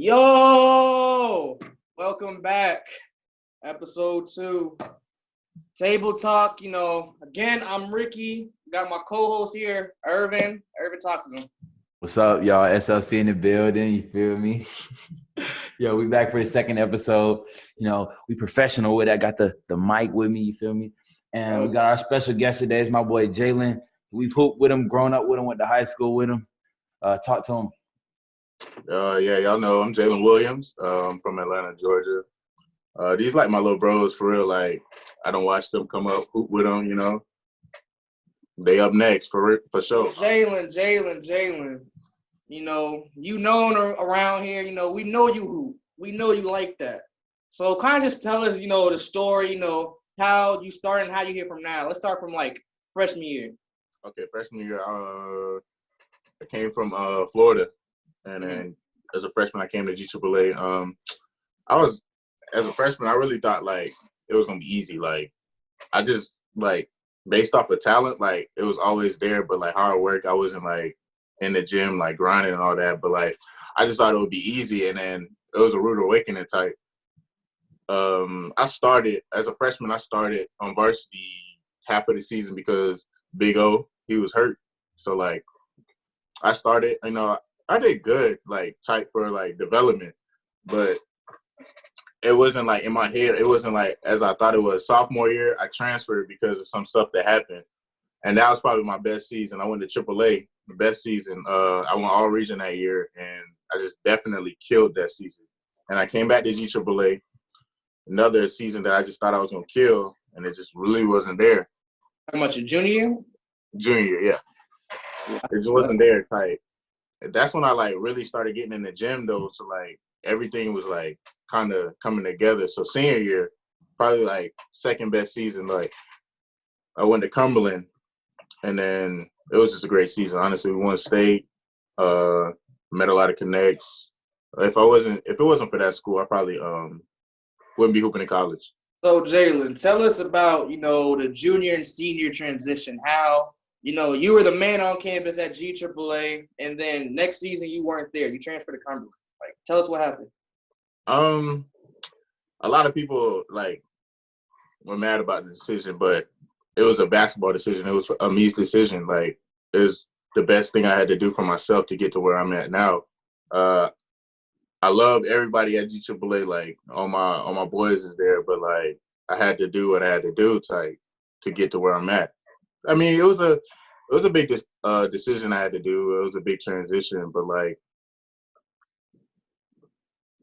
Yo, welcome back. Episode 2. Table Talk, again, I'm Ricky. Got my co-host here, Irvin. Irvin, talk to them. What's up, y'all? SLC in the building. You feel me? Yo, we back for the second episode. We professional with it. I got the mic with me. You feel me? And we got our special guest today. It's my boy Jaelen. We've hooped with him, grown up with him, went to high school with him. Talk to him. Yeah, y'all know I'm Jaelen Williams. I'm from Atlanta, Georgia. These like my little bros for real. Like I don't watch them come up, hoop with them. They up next for sure. Jaelen. You known around here. We know you hoop. We know you like that. So kind of just tell us, the story. How you started and how you here from now. Let's start from like freshman year. Okay, freshman year, I came from Florida, and then as a freshman, I came to GAAA. As a freshman, I really thought like it was gonna be easy. Like I just like based off of talent, like it was always there, but like hard work, I wasn't like in the gym like grinding and all that. But like I just thought it would be easy, and then it was a rude awakening type. I started as a freshman. I started on varsity half of the season because Big O, he was hurt. So like I started, I did good, like type for like development, but it wasn't like in my head. It wasn't like as I thought it was. Sophomore year, I transferred because of some stuff that happened, and that was probably my best season. I went to AAA, the best season. I went all region that year, and I just definitely killed that season. And I came back to GAAA, another season that I just thought I was gonna kill, and it just really wasn't there. How much, your junior year? Junior year, yeah. It just wasn't there type. That's when I like really started getting in the gym though. So like everything was like kind of coming together. So senior year, probably like second best season. Like I went to Cumberland, and then it was just a great season. Honestly, we won state, met a lot of connects. If it wasn't for that school, I probably wouldn't be hooping in college. So Jaelen, tell us about the junior and senior transition. How you were the man on campus at GAAA, and then next season you weren't there. You transferred to Cumberland. Like, tell us what happened. A lot of people like were mad about the decision, but it was a basketball decision. It was a me's decision. Like, it was the best thing I had to do for myself to get to where I'm at now. I love everybody at GAAA. Like, all my boys is there, but like I had to do what I had to do to get to where I'm at. I mean, it was a big decision I had to do. It was a big transition, but like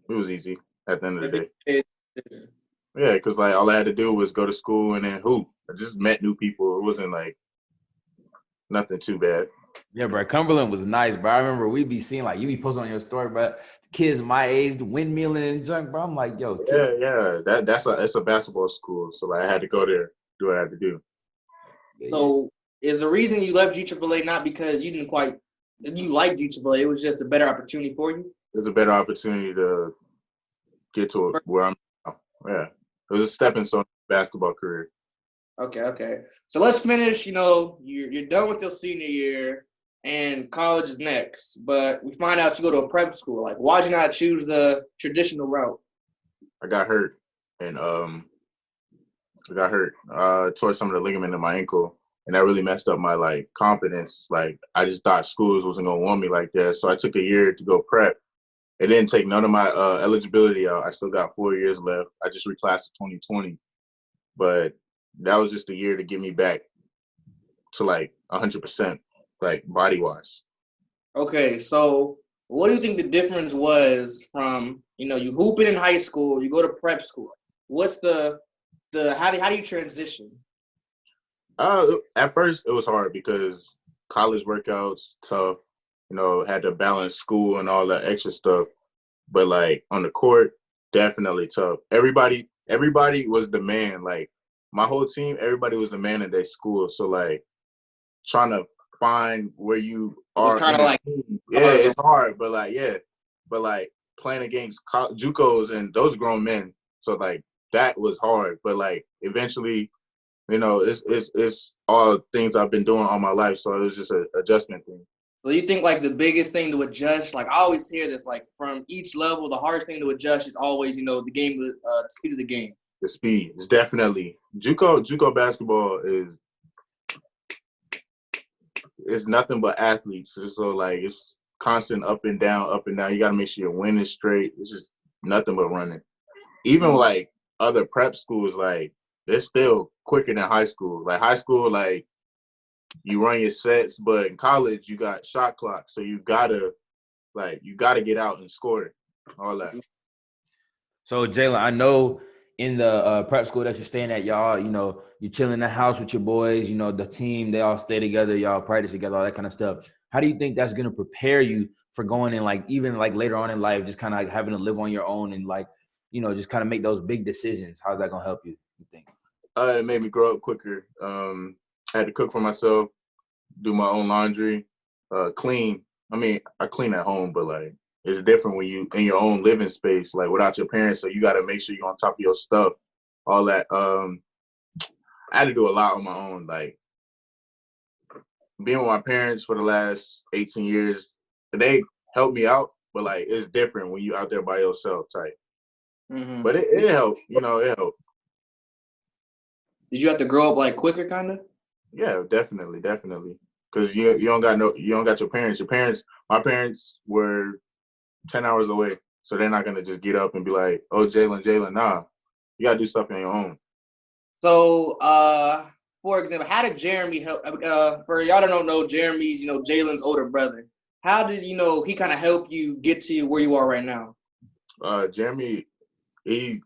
it was easy at the end of the day. Yeah, because like all I had to do was go to school and then hoop. I just met new people. It wasn't like nothing too bad. Yeah, bro. Cumberland was nice, bro. I remember we be seeing like you be posting on your story, bro. Kids my age windmilling and junk, bro. I'm like, yo. Kid. Yeah. It's a basketball school, so like, I had to go there, do what I had to do. So is the reason you left GAAA not because you liked GAAA, it was just a better opportunity for you? It's a better opportunity to get to where I'm now. Yeah. It was a stepping stone basketball career. Okay. So let's finish, you're done with your senior year and college is next, but we find out you go to a prep school. Like, why'd you not choose the traditional route? I got hurt and tore some of the ligament in my ankle, and that really messed up my like confidence. Like I just thought schools wasn't gonna want me like that, so I took a year to go prep. It didn't take none of my eligibility out. I still got 4 years left. I just reclassed to 2020, but that was just a year to get me back to like 100%, like body wise. Okay, so what do you think the difference was from you hooping in high school, you go to prep school? What's the how do you transition? At first it was hard because college workouts tough, had to balance school and all that extra stuff. But like on the court, definitely tough. Everybody was the man. Like my whole team, everybody was the man at their school. So like trying to find where you are. It's kind of like it's hard, but like playing against JUCOs and those grown men. So like that was hard, but like eventually, it's all things I've been doing all my life. So it was just an adjustment thing. So you think like the biggest thing to adjust, like I always hear this, like from each level, the hardest thing to adjust is always, the game, the speed of the game. The speed is definitely JUCO basketball is nothing but athletes. So like it's constant up and down, up and down. You got to make sure your wind is straight. It's just nothing but running. Even like other prep schools, like they're still quicker than high school. Like high school, like you run your sets, but in college you got shot clock, so you gotta get out and score all that. So Jaelen, I know in the prep school that you're staying at, y'all, you chill in the house with your boys, the team, they all stay together, y'all practice together, all that kind of stuff. How do you think that's going to prepare you for going in, like, even like later on in life, just kind of like having to live on your own and like, just kind of make those big decisions? How's that going to help you think? It made me grow up quicker. I had to cook for myself, do my own laundry, clean. I mean, I clean at home, but like it's different when you in your own living space, like without your parents. So you got to make sure you're on top of your stuff, all that. I had to do a lot on my own. Like being with my parents for the last 18 years, they helped me out, but like it's different when you out there by yourself type. Mm-hmm. But it helped, it helped. Did you have to grow up like quicker, kind of? Yeah, definitely. Because you don't got your parents. My parents were 10 hours away, so they're not gonna just get up and be like, "Oh, Jaelen." Nah, you gotta do stuff on your own. So, for example, how did Jeremy help? For y'all that don't know, Jeremy's Jalen's older brother. How did he kind of help you get to where you are right now? Jeremy, he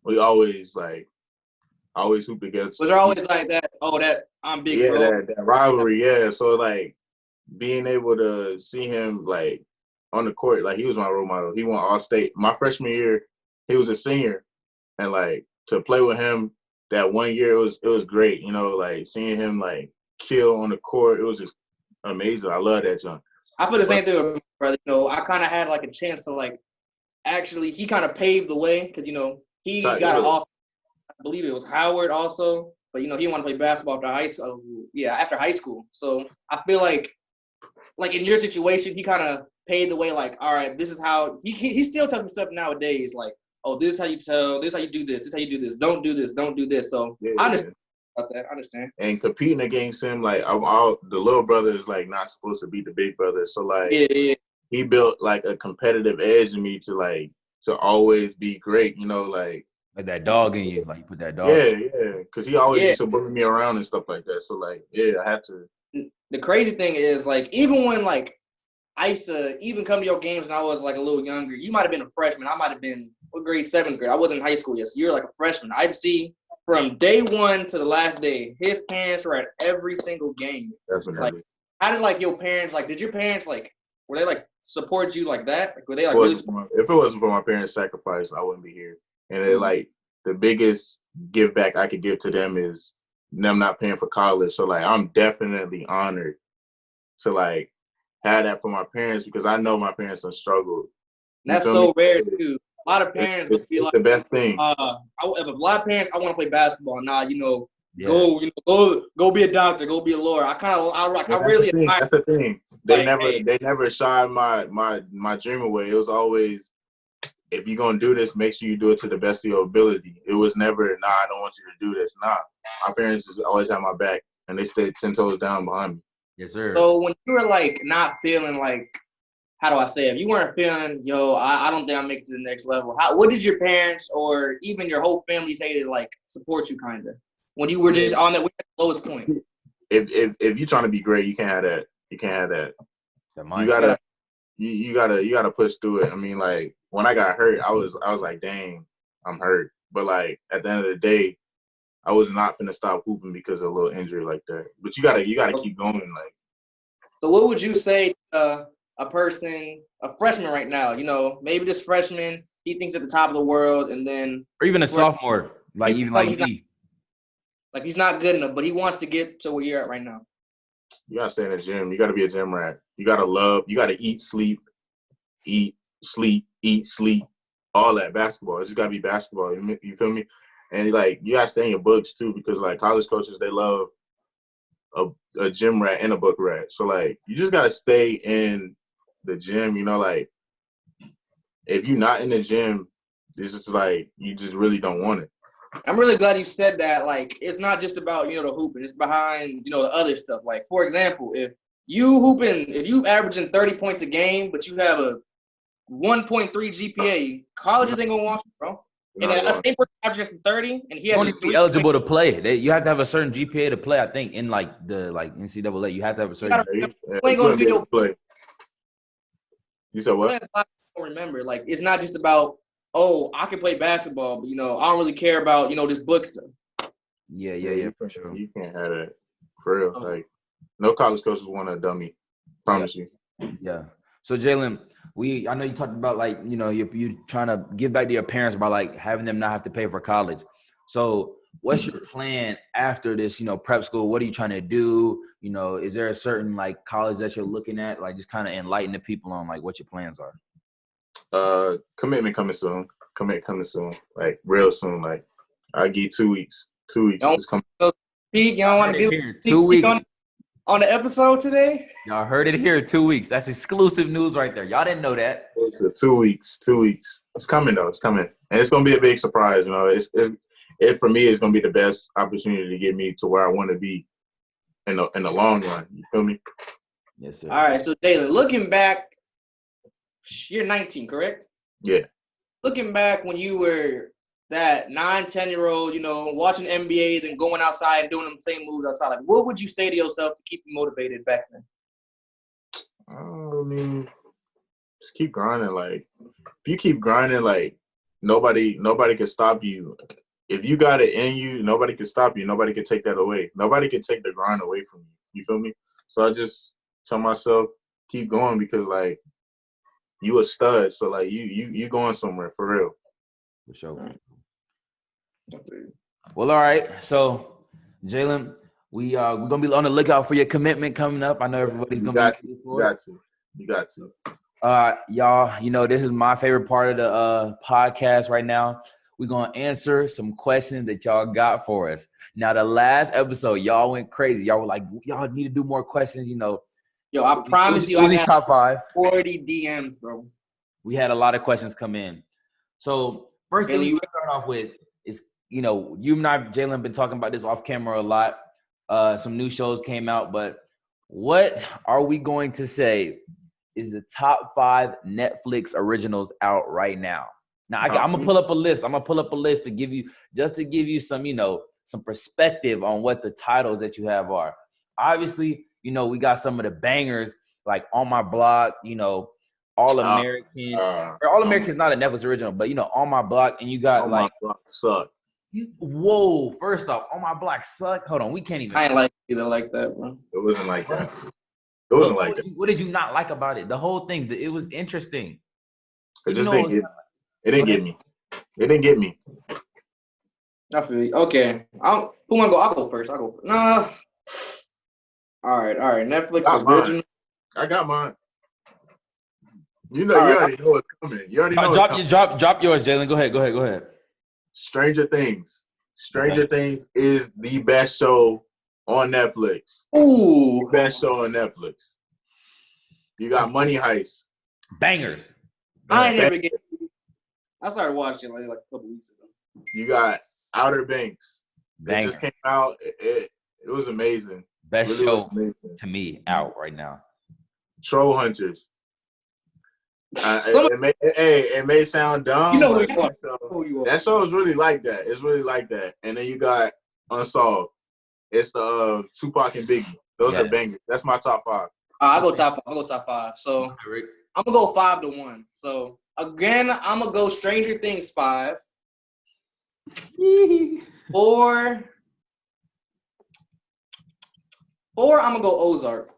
we always hoop together. Was there always like that? Oh, that I'm big. Yeah, bro. that rivalry. Yeah, so like being able to see him like on the court, like he was my role model. He won All-State. My freshman year, he was a senior, and like to play with him that 1 year, it was great. Like seeing him like kill on the court, it was just amazing. I love that junk. I feel the same thing with my brother. I kind of had like a chance to like actually he kind of paved the way because he got an offer. I believe it was Howard also, but he wanted to play basketball after high school. Yeah, after high school. So I feel like in your situation, he kind of paved the way. Like, all right, this is how he still tells me stuff nowadays. Like, oh, this is how you tell. This is how you do this. This is how you do this. Don't do this. Don't do this. So I understand about that. I understand. And competing against him, like the little brother is like not supposed to beat the big brother. So like he built like a competitive edge in me to always be great. Like that dog in you, like you put that dog. Yeah, because he always used to bring me around and stuff like that. So like, I had to. The crazy thing is like even when like I used to even come to your games when I was like a little younger, you might have been a freshman. I might have been grade 7th grade. I wasn't in high school yet, so you're like a freshman. I'd see from day one to the last day, his parents were at every single game. Definitely. Like, how did like your parents did your parents like were they like support you like that? Like were they like if it wasn't for my parents' sacrifice, I wouldn't be here. And it, like the biggest give back I could give to them is them not paying for college. So like I'm definitely honored to like have that for my parents because I know my parents have struggled. That's so rare too. A lot of parents it's be like the best thing. If a lot of parents I want to play basketball. Nah, go be a doctor, go be a lawyer. That's the thing. They never shied my dream away. It was always, if you're gonna do this, make sure you do it to the best of your ability. It was never, nah, I don't want you to do this. Nah, my parents always had my back, and they stayed 10 toes down behind me. Yes, sir. So when you were like not feeling like, how do I say it? If you weren't feeling, I don't think I'll make it to the next level. What did your parents or even your whole family say to like support you kind of when you were just on that lowest point? If you're trying to be great, you can't have that. You can't have that. You gotta push through it. I mean, like when I got hurt, I was like, dang, I'm hurt. But like at the end of the day, I was not finna stop hooping because of a little injury like that. But you gotta keep going. Like, so what would you say to a freshman right now? Maybe this freshman, he thinks at the top of the world, and then or even a sophomore, like even like me. Like he's not good enough, but he wants to get to where you're at right now. You gotta stay in the gym. You gotta be a gym rat. You gotta eat, sleep, all that basketball. It just gotta be basketball. You feel me? And like you gotta stay in your books too, because like college coaches, they love a gym rat and a book rat. So like you just gotta stay in the gym, you know, like if you're not in the gym, it's just like you just really don't want it. I'm really glad you said that. Like, it's not just about, the hooping. It's behind, the other stuff. Like, for example, if you averaging 30 points a game, but you have a 1.3 GPA, colleges ain't gonna want you, bro. And a same person averaging 30, and he has you have to be eligible to play. You have to have a certain GPA to play. I think in like the NCAA, you have to have a certain. You ain't gonna do your play. You said what? Remember, like, it's not just about, I can play basketball, but I don't really care about this book stuff. Yeah, for sure. You can't have that for real. Like, no college coaches want a dummy. Promise you. Yeah. So Jaelen, I know you talked about like you trying to give back to your parents by like having them not have to pay for college. So what's your plan after this? Prep school. What are you trying to do? Is there a certain like college that you're looking at? Like just kind of enlighten the people on like what your plans are. Commitment coming soon. Coming soon. Like real soon. Like I give 2 weeks. 2 weeks. Don't speak. You don't want to give 2 weeks on the episode today. Y'all heard it here. 2 weeks. That's exclusive news right there. Y'all didn't know that. It's 2 weeks. 2 weeks. It's coming though. It's coming, and it's gonna be a big surprise. It for me is gonna be the best opportunity to get me to where I want to be in the long run. You feel me? Yes, sir. All right. So Jaelen, looking back, you're 19, correct? Yeah. Looking back when you were that 9-10-year-old, watching NBA, then going outside and doing them same moves outside, like, what would you say to yourself to keep you motivated back then? I mean, just keep grinding. Like, if you keep grinding, like, nobody can stop you. If you got it in you, nobody can stop you. Nobody can take that away. Nobody can take the grind away from you. You feel me? So I just tell myself, keep going because, like, you a stud. So, like, you going somewhere for real. For sure. Well, all right. So, Jaelen, we're gonna be on the lookout for your commitment coming up. I know everybody's gonna be. You got to. Y'all. This is my favorite part of the podcast right now. We're gonna answer some questions that y'all got for us. Now, the last episode, y'all went crazy. Y'all were like, y'all need to do more questions. Yo, I promise you, I got top 5. 40 DMs, bro. We had a lot of questions come in. So first thing we start off with is, you and I, Jaelen, been talking about this off camera a lot. Some new shows came out, but what are we going to say is the top 5 Netflix originals out right now? Now, I'm gonna pull up a list. To give you some, some perspective on what the titles that you have are. Obviously, we got some of the bangers like On My Block, All American. All American's not a Netflix original, but On My Block, and you got My Block suck. Whoa! First off, On My Block suck. Hold on, we can't even. I ain't like either like that, bro. It wasn't like that. It wasn't like that. What did you not like about it? The whole thing. It was interesting. It just didn't get. It didn't get me. It didn't get me. I feel you. Okay. Who wanna go? I'll go first. Nah. All right. Netflix original. I got mine. You already know what's coming. You already know. Drop yours, Jaelen. Go ahead. Stranger Things. Stranger Things is the best show on Netflix. Ooh. Best show on Netflix. You got Money Heist. Bangers. I started watching like a couple weeks ago. You got Outer Banks. Bangers. It just came out. It was amazing. Best really show to me out right now. Troll Hunters. It may sound dumb. That show is really like that. It's really like that. And then you got Unsolved. It's the Tupac and Biggie. Those are bangers. That's my top 5. I'll go top 5. So I'm gonna go 5-1. So again, I'm gonna go Stranger Things 5. 4, I'm gonna go Ozark.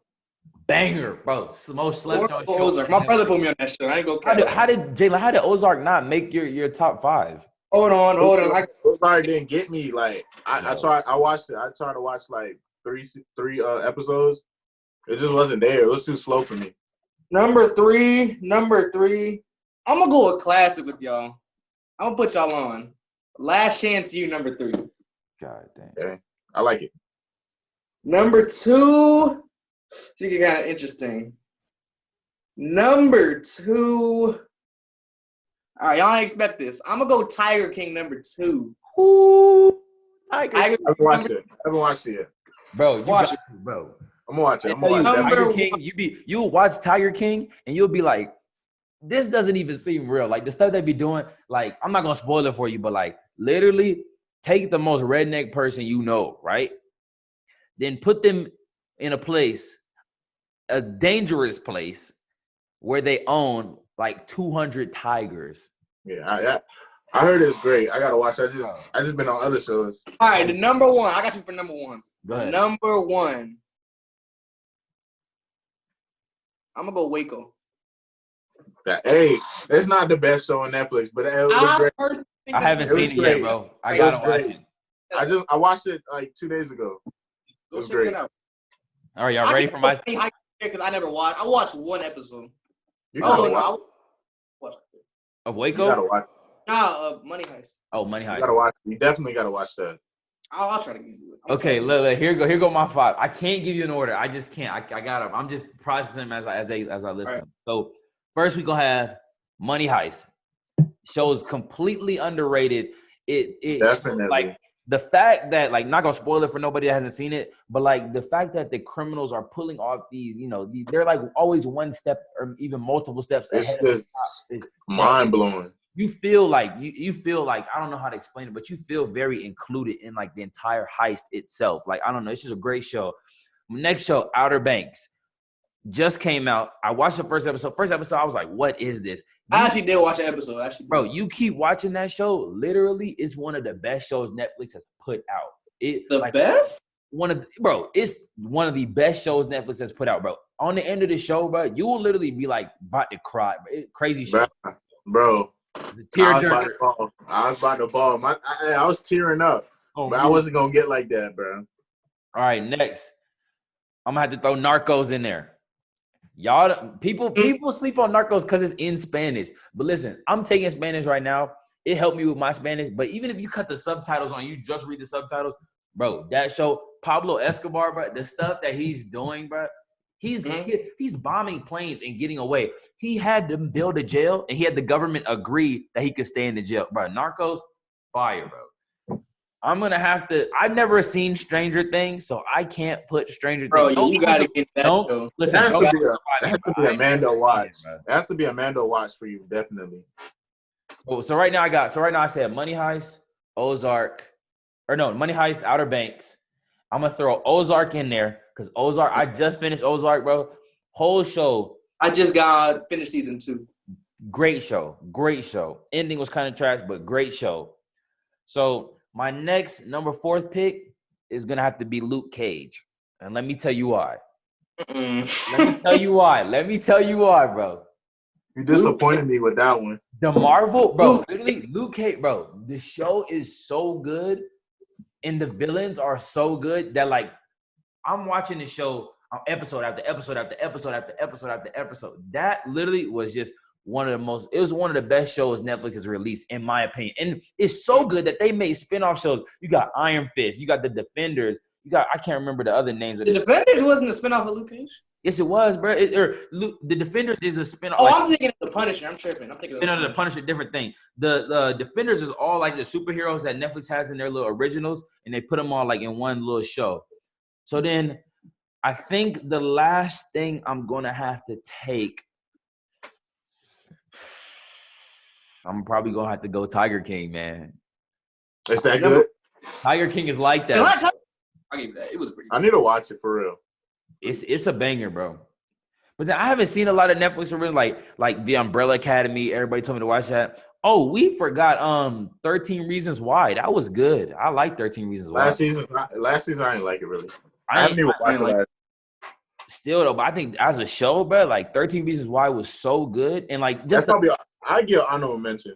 Banger, bro. Most slept on show. Ozark. My brother put me on that show. I ain't go. How did Ozark not make your top 5? Hold on. Ozark didn't get me. Like I tried. I watched it. I tried to watch like three episodes. It just wasn't there. It was too slow for me. Number three. I'm gonna go a classic with y'all. I'm gonna put y'all on. Last Chance U, number 3. God damn. Okay. I like it. Number 2. It's get kind of interesting. Number 2. All right, y'all ain't expect this. I'm gonna go Tiger King number 2. Ooh, Tiger. I haven't watched it. Yet. Bro, you Watch got to, bro. I'm gonna watch it. Tiger King, you'll watch Tiger King and you'll be like, this doesn't even seem real. Like the stuff they be doing, like I'm not gonna spoil it for you, but like literally take the most redneck person you know, right? Then put them in a place, a dangerous place, where they own like 200 tigers. Yeah, I heard it's great. I gotta watch. I just been on other shows. All right, the number 1. I got you for number 1. Go ahead. Number 1. I'm gonna go Waco. It's not the best show on Netflix, but it was great. I haven't seen it yet, bro. I gotta watch it. I watched it like 2 days ago. It was great. All right, y'all ready for my? Because I never watched. I watched 1 episode. Of Waco? You gotta watch it. Nah, Money Heist. Oh, Money Heist. You gotta watch it. You definitely gotta watch that. I'll try to give you it. Okay, look, here go my 5. I can't give you an order. I just can't. I got them. I'm just processing them as I list them. So first we gonna have Money Heist. Show's completely underrated. It Definitely. Like the fact that, like, not gonna spoil it for nobody that hasn't seen it, but like the fact that the criminals are pulling off these, they're like always one step or even multiple steps ahead. It's mind blowing. You feel like you feel like, I don't know how to explain it, but you feel very included in like the entire heist itself. Like, I don't know, it's just a great show. Next show, Outer Banks, just came out. I watched the first episode. I was like, what is this? I actually did watch an episode. Bro, you keep watching that show. Literally, it's one of the best shows Netflix has put out. Best? It's one of the best shows Netflix has put out, bro. On the end of the show, bro, you will literally be like about to cry. Crazy shit. Bro. I was about to ball. I was tearing up. But I wasn't going to get like that, bro. All right, next. I'm going to have to throw Narcos in there. Y'all, people sleep on Narcos because it's in Spanish. But listen, I'm taking Spanish right now. It helped me with my Spanish. But even if you cut the subtitles on, you just read the subtitles, bro, that show, Pablo Escobar, bro, the stuff that he's doing, bro, he's bombing planes and getting away. He had to build a jail, and he had the government agree that he could stay in the jail. Bro, Narcos, fire, bro. I'm going to have to – I've never seen Stranger Things, so I can't put Stranger Things. Bro, you got to get that show. Listen, it has to be a Mando watch. It has to be a Mando watch for you, definitely. So right now I said Money Heist, Money Heist, Outer Banks. I'm going to throw Ozark in there because Ozark – I just finished Ozark, bro. Whole show. I just got finished season 2. Great show. Ending was kind of trash, but great show. So – my next number 4th pick is going to have to be Luke Cage. And let me tell you why. Let me tell you why, bro. You disappointed me with that one. The Marvel, bro, literally, Luke Cage, bro, the show is so good and the villains are so good that, like, I'm watching the show episode after episode after episode after episode after episode. That literally was just it was one of the best shows Netflix has released, in my opinion. And it's so good that they made spinoff shows. You got Iron Fist, you got The Defenders, I can't remember the other names. The Defenders wasn't a spinoff of Luke Cage? Yes, it was, bro. The Defenders is a spinoff. Oh, I'm thinking of The Punisher. I'm tripping. I'm thinking of The Punisher, different thing. The Defenders is all like the superheroes that Netflix has in their little originals, and they put them all like in one little show. So then I think the last thing I'm going to have to take, I'm probably going to have to go Tiger King, man. Is that good? Tiger King is like that. I'll give you that. It was pretty good. I need to watch it for real. It's a banger, bro. But then I haven't seen a lot of Netflix originals like The Umbrella Academy. Everybody told me to watch that. Oh, we forgot 13 Reasons Why. That was good. I like 13 Reasons Why. Last season I didn't like it really. I haven't even watched it. Still though, but I think as a show, bro, like 13 Reasons Why was so good. And like just I give honorable mention.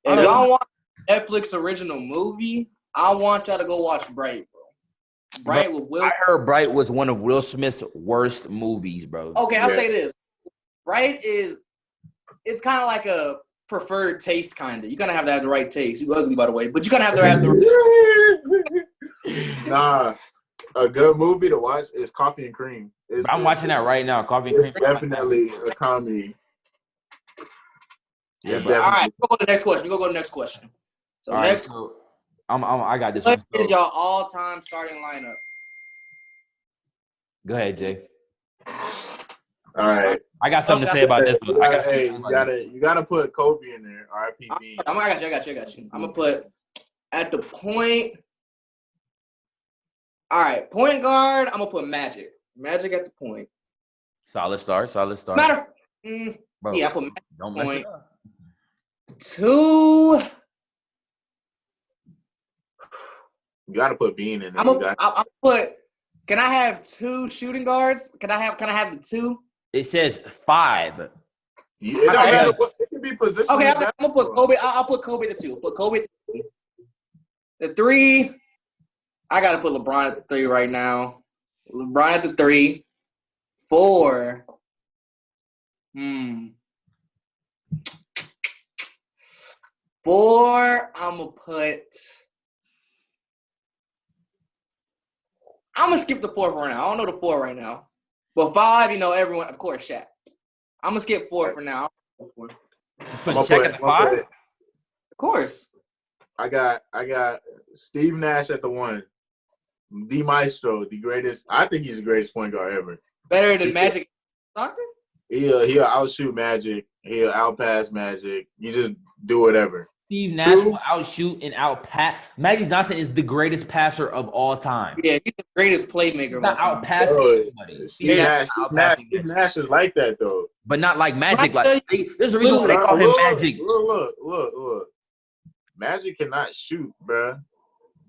If y'all want Netflix original movie, I want y'all to go watch Bright, bro. Bright with Will. I heard Bright was one of Will Smith's worst movies, bro. Okay, I'll say this. Bright it's kind of like a preferred taste, kind of. You gotta have to have the right taste. You ugly, by the way, but you gotta have to have the. Nah, a good movie to watch is Coffee and Cream. I'm watching that right now. Coffee and Cream. It's definitely a comedy. Yeah, All right, we'll go to the next question. We're gonna go to the next question. So all next, right, so I got this what one. is y'all all-time starting lineup? Go ahead, Jay. All right. I got something to say about this one. You gotta put Kobe in there. RIP. I got you. I'm gonna put at the point. All right, point guard. I'm gonna put Magic. Magic at the point. Solid start. Matter. Bro, Yeah, I put Magic don't mess point. it up. 2. You gotta put Bean in there. I'll put. Can I have 2 shooting guards? Can I have the 2? It says 5. It can be positional. Okay, I'm gonna put Kobe. I'll put Kobe at the 2. Put Kobe at the 2. The 3. I gotta put LeBron at the 3 right now. LeBron at the 3. 4. 4. I'm gonna skip the 4 for now. I don't know the 4 right now. But 5, everyone, of course, Shaq. I'm gonna skip 4 for now. Put Shaq at the 5? Of course. I got Steve Nash at the 1. The Maestro, the greatest. I think he's the greatest point guard ever. Better than Magic Stockton? He'll outshoot Magic. He'll outpass Magic. You just do whatever. Steve Nash will outshoot and outpass. Magic Johnson is the greatest passer of all time. Yeah, he's the greatest playmaker of all time. Outpassing anybody. Steve Nash is like that, though. But not like Magic. There's a reason why they call him Magic. Look. Magic cannot shoot, bro.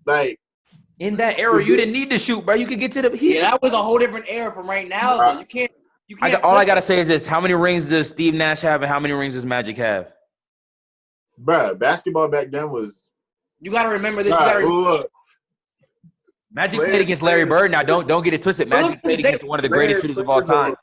Like, in that era, you didn't need to shoot, bro. You could get to the. Yeah, that was a whole different era from right now. Though. You can't. All I gotta say is this: how many rings does Steve Nash have, and how many rings does Magic have? Bro, basketball back then was. You gotta remember this. Look. Magic played against Larry Bird. Now, don't get it twisted. Magic played against one of the greatest shooters of all time.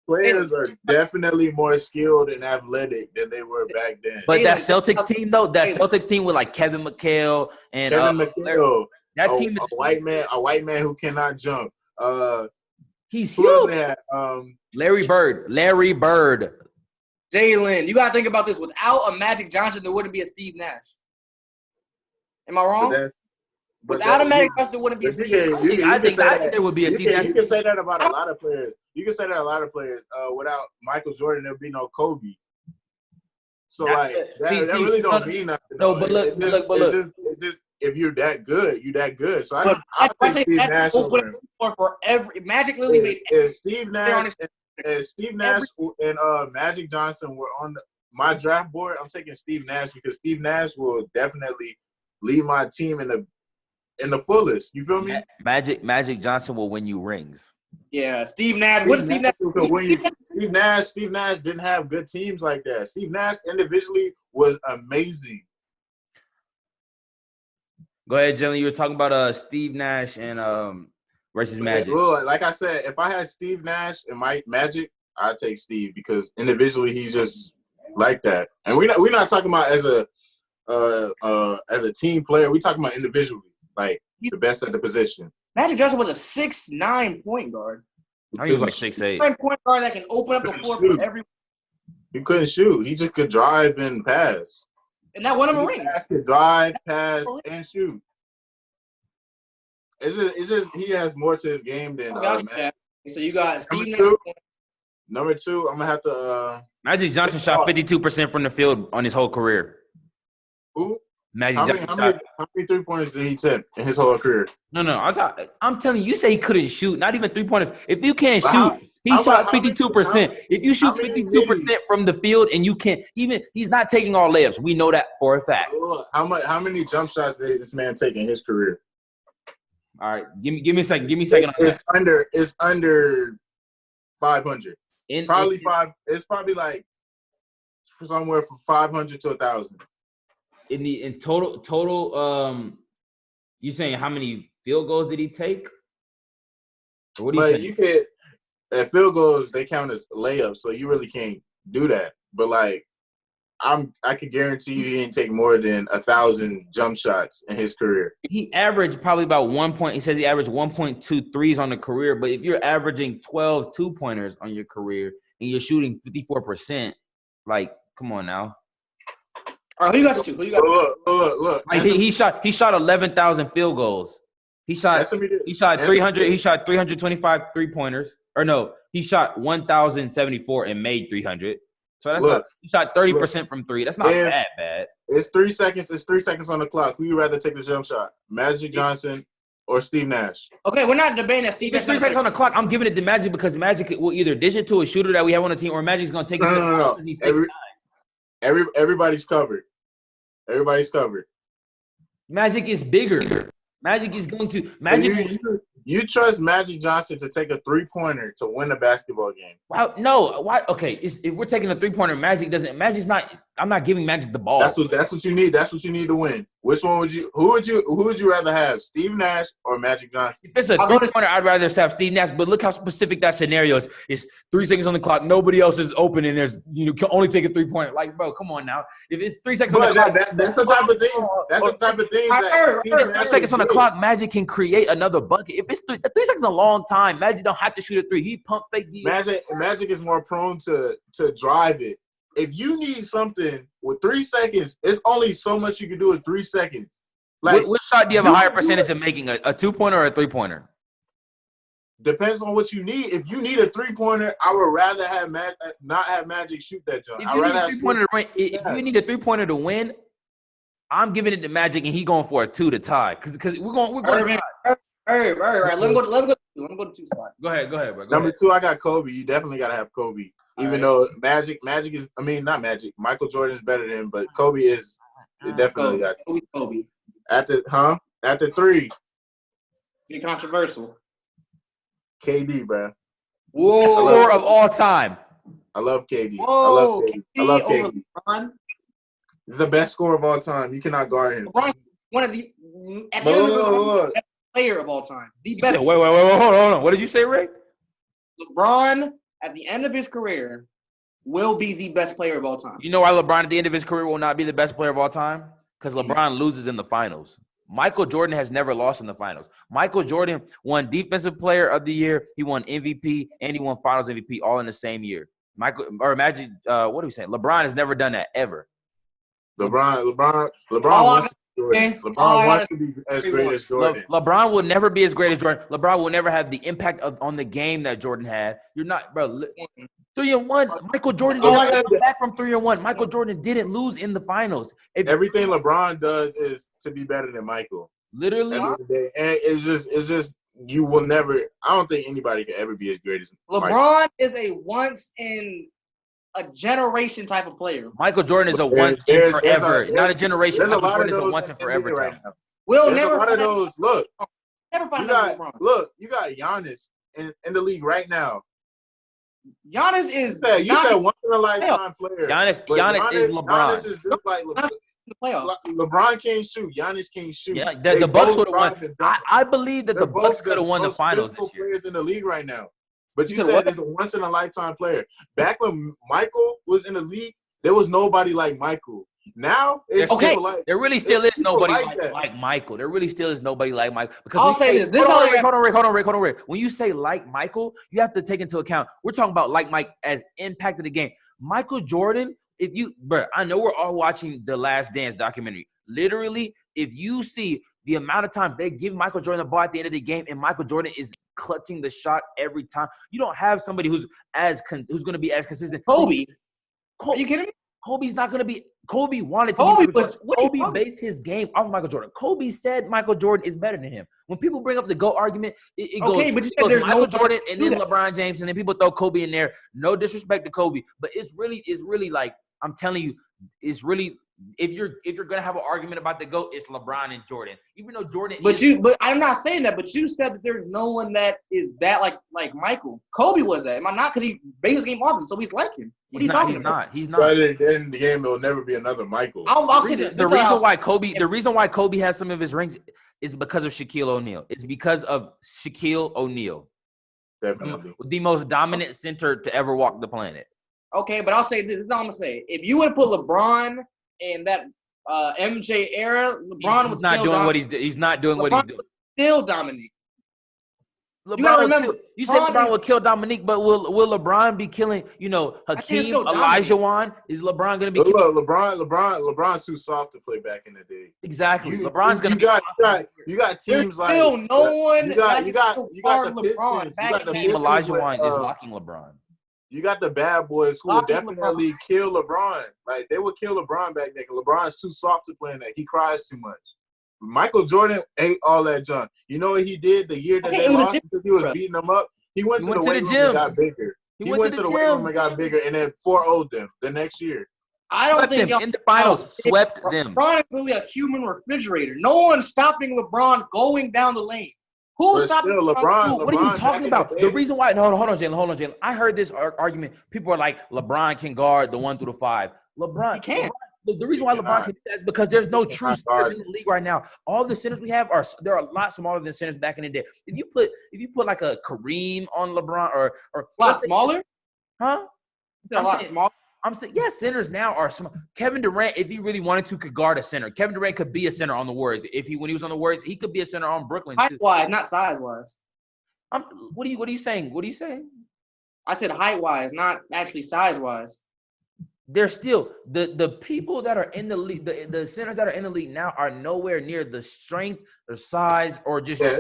Players are definitely more skilled and athletic than they were back then. But that Celtics team, though, Celtics team with like Kevin McHale and that team is a white man who cannot jump. He's huge. Larry Bird. Jaelen, you gotta think about this. Without a Magic Johnson, there wouldn't be a Steve Nash. Am I wrong? Without a Magic Johnson, there wouldn't be a Steve Nash. I think there would be a Steve Nash. You can say that about a lot of players. Without Michael Jordan, there'd be no Kobe. So that really don't mean nothing. No, but look. It's just if you're that good, you're that good. So I take Steve Nash over for every Magic literally made Steve Nash and Magic Johnson were on my draft board. I'm taking Steve Nash because Steve Nash will definitely lead my team in the fullest. You feel me? Magic Johnson will win you rings. Yeah, Steve Nash. What is Steve Nash? Steve Nash didn't have good teams like that. Steve Nash individually was amazing. Go ahead, Jaelen. You were talking about Steve Nash and versus Magic. Well, like I said, if I had Steve Nash and Magic, I'd take Steve because individually he's just like that. And we're not talking about as a team player. We're talking about individually, like the best at the position. Magic Johnson was a 6'9" point guard. He was like 6'8". Point guard that can open up the floor for everyone. He couldn't shoot. He just could drive and pass. And that won him a ring. He could drive, pass, and shoot. It's just he has more to his game than Magic. So you got Steve Number 2, I'm gonna have to. Magic Johnson shot 52% from the field on his whole career. Who? Magic Johnson. How many 3-pointers did he take in his whole career? No. I'm telling you, you say he couldn't shoot. Not even 3-pointers. If you can't shoot, he shot 52%. If you shoot 52% from the field and you can't, he's not taking all layups. We know that for a fact. How many jump shots did this man take in his career? All right, give me a second. It's under 500. It's probably like somewhere from 500 to 1,000. In total, you saying how many field goals did he take? Or what do you think? At field goals they count as layups, so you really can't do that. But like I could guarantee you he didn't take more than 1,000 jump shots in his career. He averaged probably about 1 point. He says he averaged 1.2 threes on the career. But if you're averaging 12 2-pointers on your career and you're shooting 54%, like, come on now. All right, who you got to? Who you got? Look. Like he shot 11,000 field goals. He shot 300. He shot 325 3-pointers. Or no, he shot 1,074 and made 300. So that's he shot 30% from three. That's not that bad. It's 3 seconds. It's 3 seconds on the clock. Who you rather take the jump shot, Magic Johnson or Steve Nash? Okay, we're not debating that Steve Nash. It's 3 seconds on the clock. I'm giving it to Magic because Magic will either dish it to a shooter that we have on the team, or Magic's gonna take it. No. Everybody's covered. Everybody's covered. Magic is bigger. Magic is going to You trust Magic Johnson to take a 3-pointer to win a basketball game? Wow, no. Why? Okay, if we're taking a 3-pointer, Magic's not. I'm not giving Magic the ball. That's what you need. That's what you need to win. Which one would you? Who would you rather have, Steve Nash or Magic Johnson? If it's a 3-pointer, I'd rather have Steve Nash. But look how specific that scenario is. It's 3 seconds on the clock. Nobody else is open, and you can only take a 3-pointer. Like, bro, come on now. If it's 3 seconds on the clock, that's the type of things. That's the type of things that. If 3 seconds on the clock, Magic can create another bucket. If it's 3 seconds, a long time. Magic don't have to shoot a 3. He pump fake. Magic is more prone to drive it. If you need something with 3 seconds, it's only so much you can do in 3 seconds. Like, what shot do you have a higher percentage of making, a 2-pointer or a 3-pointer? Depends on what you need. If you need a 3-pointer, I would rather not have Magic shoot that jump. If you need a 3-pointer to win, I'm giving it to Magic, and he going for a 2 to tie. Because we're going to tie. All right. Let me go to 2 spot. Go ahead, bro. Number 2, I got Kobe. You definitely got to have Kobe. Even though Magic is, not Magic. Michael Jordan is better than him, but Kobe is definitely got Kobe. At the 3. Be controversial. KD, bro. Whoa. Best scorer of all time. I love KD. Whoa. I love KD. He's the best scorer of all time. You cannot guard him. LeBron, one of the best player of all time. The best. Wait, hold on. What did you say, Ray? LeBron, at the end of his career, will be the best player of all time. You know why LeBron at the end of his career will not be the best player of all time? Because LeBron loses in the finals. Michael Jordan has never lost in the finals. Michael Jordan won Defensive Player of the Year. He won MVP, and he won Finals MVP all in the same year. What are we saying? LeBron has never done that ever. LeBron wants to be as great as Jordan. LeBron will never be as great as Jordan. LeBron will never have the impact on the game that Jordan had. You're not, bro. 3-1. Michael Jordan didn't come back from 3-1. Michael Jordan didn't lose in the finals. Everything LeBron does is to be better than Michael. Literally. And it's just you will never. I don't think anybody can ever be as great as LeBron. Michael. Is a once in a generation type of player. Michael Jordan is a once in forever, not a generation. Michael Jordan is a once in forever right now. We'll there's never a lot of those. Look, never find LeBron. You got Giannis in the league right now. Giannis is. You said once in a lifetime player. Giannis is LeBron. Giannis is just like LeBron can't shoot. Giannis can't shoot. Yeah, the Bucks would have won. I believe that the Bucks could have won the finals this year. Players in the league right now. But you said it's a once in a lifetime player. Back when Michael was in the league, there was nobody like Michael. Now it's there really still is nobody like Michael. There really still is nobody like Michael. Because I'll say this. Hold on, Rick. When you say like Michael, you have to take into account we're talking about like Mike as impact of the game. Michael Jordan, I know we're all watching the Last Dance documentary. Literally, if you see the amount of times they give Michael Jordan the ball at the end of the game, and Michael Jordan is clutching the shot every time, you don't have somebody who's going to be as consistent. Kobe. Are you kidding me? Kobe's not going to be. Kobe wanted to. Kobe based his game off of Michael Jordan. Kobe said Michael Jordan is better than him. When people bring up the GOAT argument, it goes Michael Jordan and then LeBron James, and then people throw Kobe in there. No disrespect to Kobe, but it's really like I'm telling you, it's really. If you're gonna have an argument about the GOAT, it's LeBron and Jordan. Even though Jordan, but I'm not saying that. But you said that there's no one that is that like Michael. Kobe was that. Am I not? Because he based his game off him, so he's like him. What are you talking about? He's not. But in the game, there will never be another Michael. I'll say this. The reason why Kobe has some of his rings is because of Shaquille O'Neal. It's because of Shaquille O'Neal. Definitely the most dominant center to ever walk the planet. Okay, but I'll say this. This is all I'm gonna say. If you would put LeBron in that MJ era, LeBron would still dominate. He's not doing what he's doing. Still dominate. LeBron you gotta remember. You said LeBron will kill Dominique, but will LeBron be killing? Hakeem, Olajuwon? Is LeBron gonna be? Look, LeBron's too soft to play back in the day. Exactly. LeBron's gonna be. You got teams like still no one. You got the LeBron. Hakeem Olajuwon is locking LeBron. You got the bad boys who would definitely kill LeBron. Like they would kill LeBron back then. LeBron's too soft to play in that. He cries too much. Michael Jordan ate all that junk. You know what he did the year that they lost because he was beating them up? He went to the weight room and got bigger. He went to the weight room and got bigger and then 4-0'd them the next year. I don't think in the finals swept them. LeBron is really a human refrigerator. No one's stopping LeBron going down the lane. Who's stopping LeBron? What are you talking about? The reason why? No, hold on, Jalen. I heard this argument. People are like, LeBron can guard the 1 through the 5. LeBron he can't. The reason why LeBron can do that is because there's no true centers in the league right now. All the centers we have are a lot smaller than centers back in the day. If you put like a Kareem on LeBron or a lot smaller, huh? A lot smaller. I'm saying, yes, centers now are small. Kevin Durant, if he really wanted to, could guard a center. Kevin Durant could be a center on the Warriors. When he was on the Warriors, he could be a center on Brooklyn. Height-wise, not size-wise. What are you saying? What are you saying? I said height-wise, not actually size-wise. They're still the people that are in the league, the centers that are in the league now are nowhere near the strength or size or just true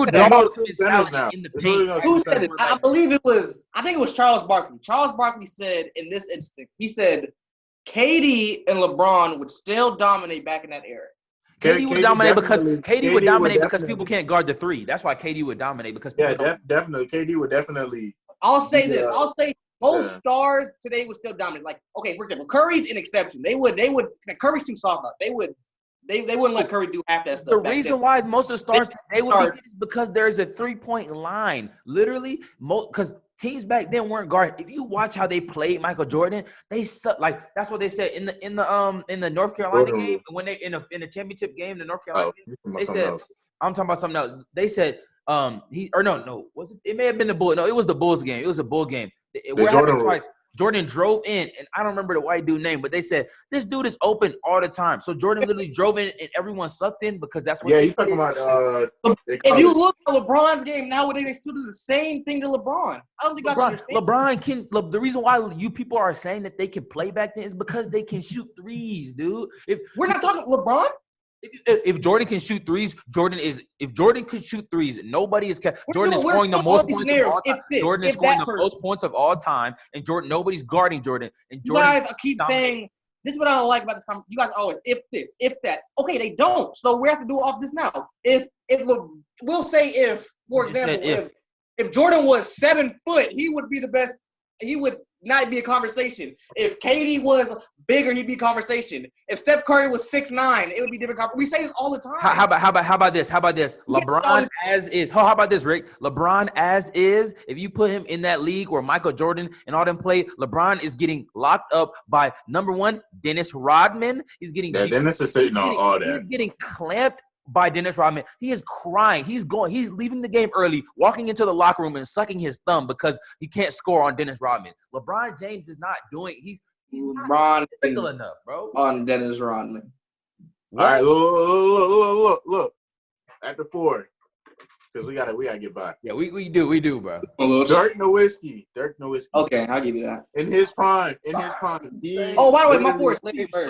dog mentality in the paint. Who said it? I think it was Charles Barkley. Charles Barkley said in this instant, he said KD and LeBron would still dominate back in that era. KD would dominate because people can't guard the 3. That's why KD would dominate because definitely KD would definitely. I'll say this. I'll say most stars today would still dominate. Like, okay, for example, Curry's an exception. They would. Curry's too soft up. They wouldn't let Curry do half that stuff. The reason why most of the stars today would be because there's a 3-point line. Literally, because teams back then weren't guarding. If you watch how they played Michael Jordan, they suck. Like that's what they said in the North Carolina game when they in the championship game, the North Carolina game. They said, I'm talking about something else. They said was it may have been the Bulls. No, it was the Bulls game. It was a Bull game. Jordan drove in, and I don't remember the white dude's name, but they said this dude is open all the time. So Jordan literally drove in, and everyone sucked in because that's what. Yeah, you talking about? If you look at LeBron's game nowadays, they still do the same thing to LeBron. I don't think you understand. LeBron can. The reason why you people are saying that they can play back then is because they can shoot threes, dude. We're not talking LeBron. If Jordan can shoot threes, if Jordan could shoot threes, nobody is Jordan is scoring the most points of all time. Jordan is scoring the most points of all time, and nobody's guarding Jordan. And Jordan, you guys keep saying this is what I don't like about this conversation. You guys always if this, if that. Okay, they don't. So we have to do off this now. We'll say for example, if Jordan was 7 foot, he would be the best. He would not be a conversation. If KD was bigger, he'd be a conversation. If Steph Curry was 6'9", it would be different. We say this all the time. How about this? LeBron as is. How about this, Rick? LeBron as is. If you put him in that league where Michael Jordan and all them play, LeBron is getting locked up by number 1, Dennis Rodman. He's getting Dennis is sitting on all that. He's getting clamped by Dennis Rodman. He is crying. He's leaving the game early, walking into the locker room and sucking his thumb because he can't score on Dennis Rodman. LeBron James is not doing. He's not physical enough, bro. On Dennis Rodman. All right, look. At the 4, because we gotta get by. Yeah, we do, bro. Dirk Nowitzki. Okay, I'll give you that. In his prime. By the way, my 4 is Larry Bird.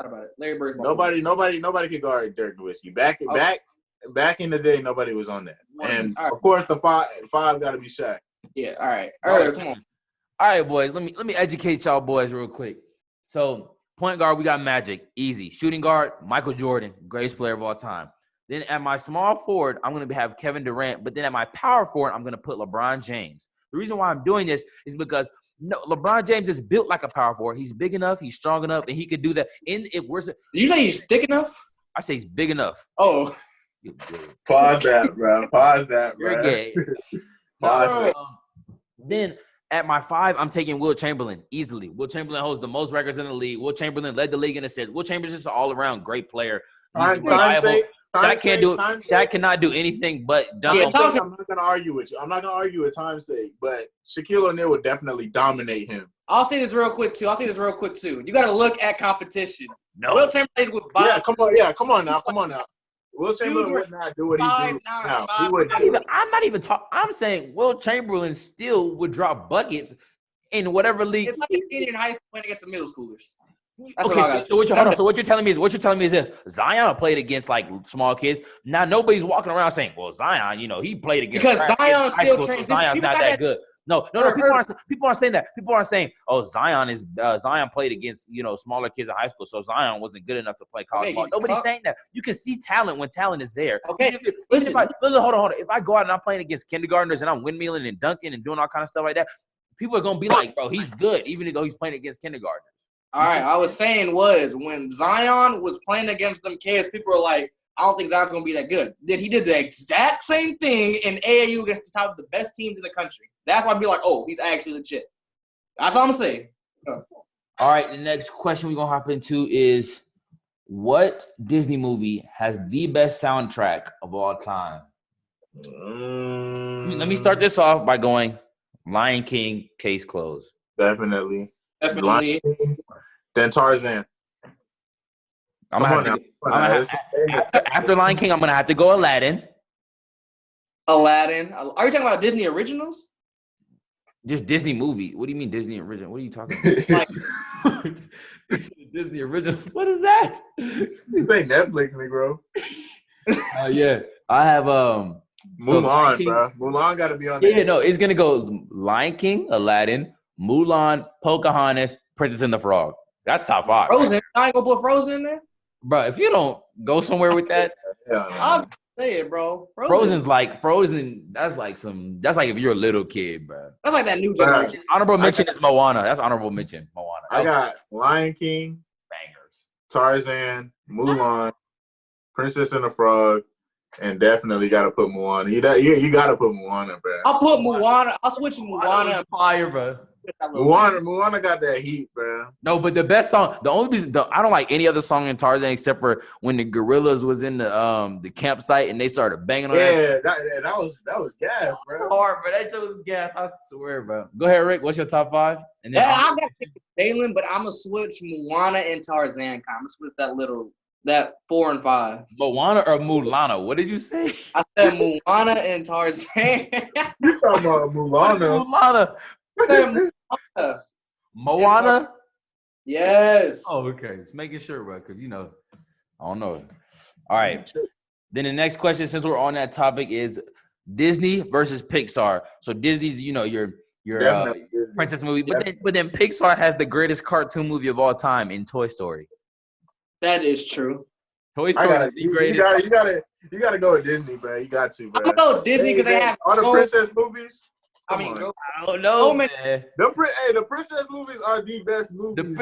About it. Larry Bird. Nobody could guard Dirk Nowitzki. Back in the day, nobody was on that. And of course, the five got to be Shaq. Yeah. All right. Come on. All right, boys. Let me educate y'all boys real quick. So point guard, we got Magic, easy. Shooting guard, Michael Jordan, greatest player of all time. Then at my small forward, I'm gonna have Kevin Durant. But then at my power forward, I'm gonna put LeBron James. The reason why I'm doing this is because LeBron James is built like a power forward. He's big enough. He's strong enough, and he could do that. Did you say he's thick enough? I say he's big enough. Oh, pause that, bro. You're gay. Then at my 5, I'm taking Will Chamberlain easily. Will Chamberlain holds the most records in the league. Will Chamberlain led the league in assists. Will Chamberlain is just an all-around great player. Shaq can't do. Shaq cannot do anything but dunk. Yeah, I'm not gonna argue with you. I'm not gonna argue with time's sake, but Shaquille O'Neal would definitely dominate him. I'll say this real quick too. You got to look at competition. No. Will Chamberlain with Bob. Come on now. Will Chamberlain would not do what he do now. I'm not even talking. I'm saying Will Chamberlain still would drop buckets in whatever league. It's like a senior in high school playing against the middle schoolers. That's Okay, so what you're telling me is this: Zion played against like small kids. Now nobody's walking around saying, "Well, Zion, he played against." Because Zion still transitions. Zion's not that good. No. People aren't saying that. People aren't saying, "Oh, Zion played against smaller kids in high school, so Zion wasn't good enough to play college ball." Nobody's saying that. You can see talent when talent is there. Okay, listen, hold on. If I go out and I'm playing against kindergartners and I'm windmilling and dunking and doing all kind of stuff like that, people are gonna be like, "Bro, he's good," even though he's playing against kindergartners. All right, I was saying when Zion was playing against them kids, people were like, I don't think Zion's going to be that good. Then he did the exact same thing in AAU against the top of the best teams in the country. That's why I'd be like, oh, he's actually legit. That's all I'm going to say. All right, the next question we're going to hop into is, what Disney movie has the best soundtrack of all time? Let me start this off by going Lion King, case closed. Definitely. Then Tarzan. After Lion King, I'm gonna have to go Aladdin. Are you talking about Disney originals? Just Disney movie. What do you mean Disney original? What are you talking about? Disney originals. What is that? This ain't Netflix, Negro. Yeah, I have Mulan, bro. Mulan got to be on there. Yeah, no, it's gonna go Lion King, Aladdin, Mulan, Pocahontas, Princess and the Frog. That's top 5. Frozen. I ain't gonna put Frozen in there, bro. If you don't go somewhere with that, I'll say it, bro. Frozen. That's like if you're a little kid, bro. That's like that new generation. Honorable mention is Moana. That's honorable mention. Moana. I got Lion King, bangers, Tarzan, Mulan, Princess and the Frog, and definitely got to put Moana. You got to put Moana, bro. I'll put Moana. I'll switch Moana. Fire, bro. Moana got that heat, bro. No, but the best song, the only reason I don't like any other song in Tarzan except for when the gorillas was in the campsite and they started banging on that was gas, bro. Hard, but that just was gas. I swear, bro. Go ahead, Rick. What's your top 5? And then I got Jaelen, but I'm gonna switch Moana and Tarzan. I'm gonna switch that 4 and 5. Moana or Mulana? What did you say? I said Moana and Tarzan. You talking about Mulana? Moana? Yes. Oh, okay. Just making sure, bro, because I don't know. All right. Then the next question, since we're on that topic, is Disney versus Pixar. So Disney's, your princess movie, but then Pixar has the greatest cartoon movie of all time in Toy Story. That is true. Toy Story is the greatest. You gotta go with Disney, bro. You got to, bro. I'm gonna go with Disney because they have all the princess movies. I don't know, man. The princess movies are the best movies.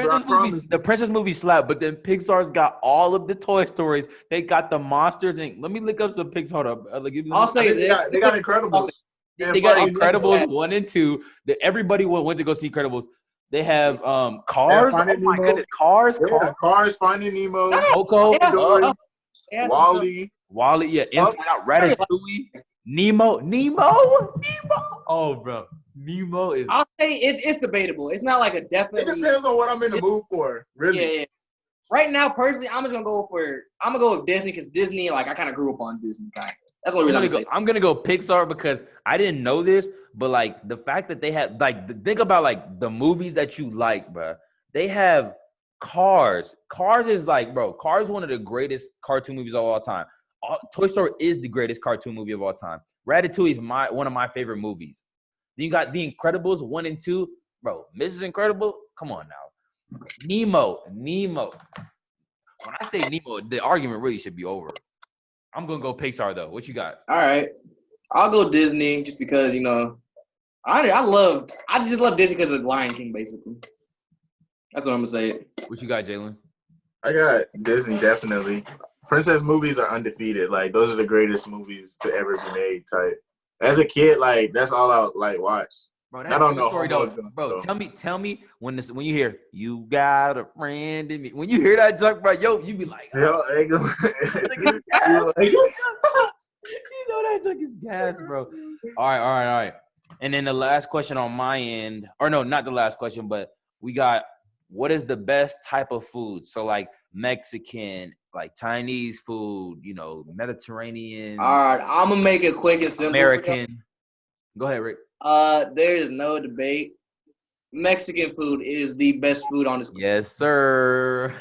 The princess movies slap, but then Pixar's got all of the Toy Stories. They got the monsters. And let me look up some Pixar. I'll say this: they got Incredibles. They got Incredibles 1 and 2. That went to go see Incredibles. They have Cars. Oh my goodness, Cars. Yeah, Cars, Finding Nemo, Coco, Wall-E. Yeah, Inside Out, Ratatouille. Nemo. Oh, bro, Nemo is. I'll say it's debatable. It's not like a definite. It depends on what I'm in the mood for, really. Yeah. Right now, personally, I'm gonna go with Disney because Disney, like I kind of grew up on Disney, kind of. That's what I'm gonna go Pixar because I didn't know this, but like the fact that they have think about like the movies that you like, bro. They have Cars. Cars is like, bro. Cars is one of the greatest cartoon movies of all time. Toy Story is the greatest cartoon movie of all time. Ratatouille is one of my favorite movies. Then you got The Incredibles 1 and 2, bro. Mrs. Incredible, come on now. Nemo. When I say Nemo, the argument really should be over. I'm gonna go Pixar though. What you got? All right, I'll go Disney just because I just love Disney because of Lion King basically. That's what I'm gonna say. What you got, Jaelen? I got Disney definitely. Princess movies are undefeated. Like those are the greatest movies to ever be made. Type. As a kid, like that's all I like watch. Bro, Not that's a on true the story homo though. junk, Bro, though. tell me when you hear you got a friend in me. When you hear that junk, bro, you be like, Yo, that junk is gas. You know that junk is gas, bro. All right. And then the last question on my end, or no, not the last question, but we got what is the best type of food? So like Mexican, like Chinese food, Mediterranean, All right, I'm gonna make it quick and simple. American. Go ahead, Rick. There is no debate. Mexican food is the best food on this. Yes, sir.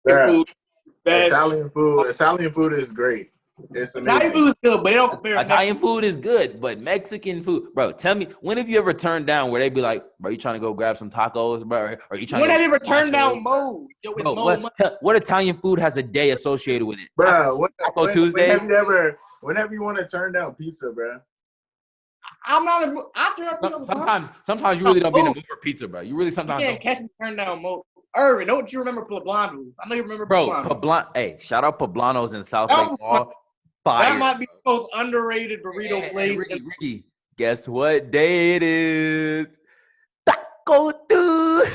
Food, best. Italian food is great. It's amazing. Italian food is good, but they don't compare. Italian food is good, but Mexican food, bro. Tell me, when have you ever turned down where they be like, "Bro, you trying to go grab some tacos, bro?" Or you trying? When to have you ever turned down Moe's? Bro, what Italian food has a day associated with it? Bro, Taco Tuesdays. Whenever you want to turn down pizza, bro. I'm not. I turn down pizza. Sometimes you really don't be in the mood for pizza, bro. You really sometimes you can't catch me turn down Moe's. Irvin, know what you remember Poblanos? I know you remember Poblano. Hey, shout out Poblanos in South Lake Mall. Fire. That might be the most underrated burrito place. Ricky, guess what day it is? Taco Tuesday.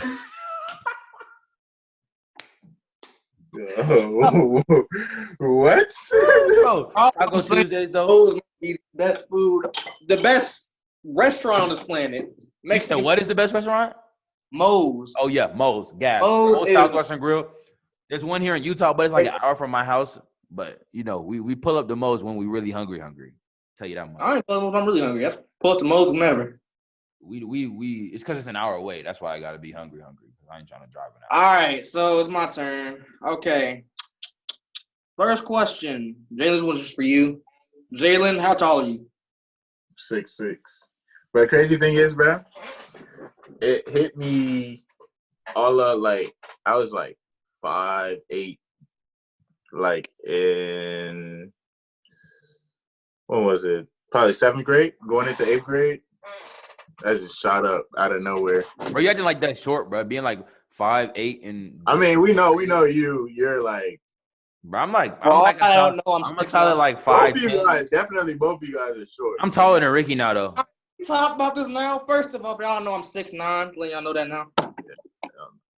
What? Bro, Taco Tuesdays though. Those might be the best food, the best restaurant on this planet. Mexican. What is the best restaurant? Moe's. Oh yeah, Moe's. Gas. Moe's Southwestern Grill. There's one here in Utah, but it's like an hour from my house. But we pull up the Moe's when we really hungry. Tell you that much. I ain't pull up when I'm really hungry. That's pull up the Moe's whenever. We it's because it's an hour away. That's why I gotta be hungry. I ain't trying to drive an hour. All right, so it's my turn. Okay. First question. Jalen's was just for you. Jaelen, how tall are you? 6'6". But the crazy thing is, bro, it hit me all up like I was like 5'8", like in what was it? Probably 7th grade, going into 8th grade. I just shot up out of nowhere. Bro, you acting like that short, bro. Being like 5'8" and I mean, we know you. You're like, bro. I'm like, I don't know. I'm a solid like 5'10". Definitely, both of you guys are short. I'm taller than Ricky now, though. Talk about this now. First of all, y'all know I'm 6'9". Let y'all know that now.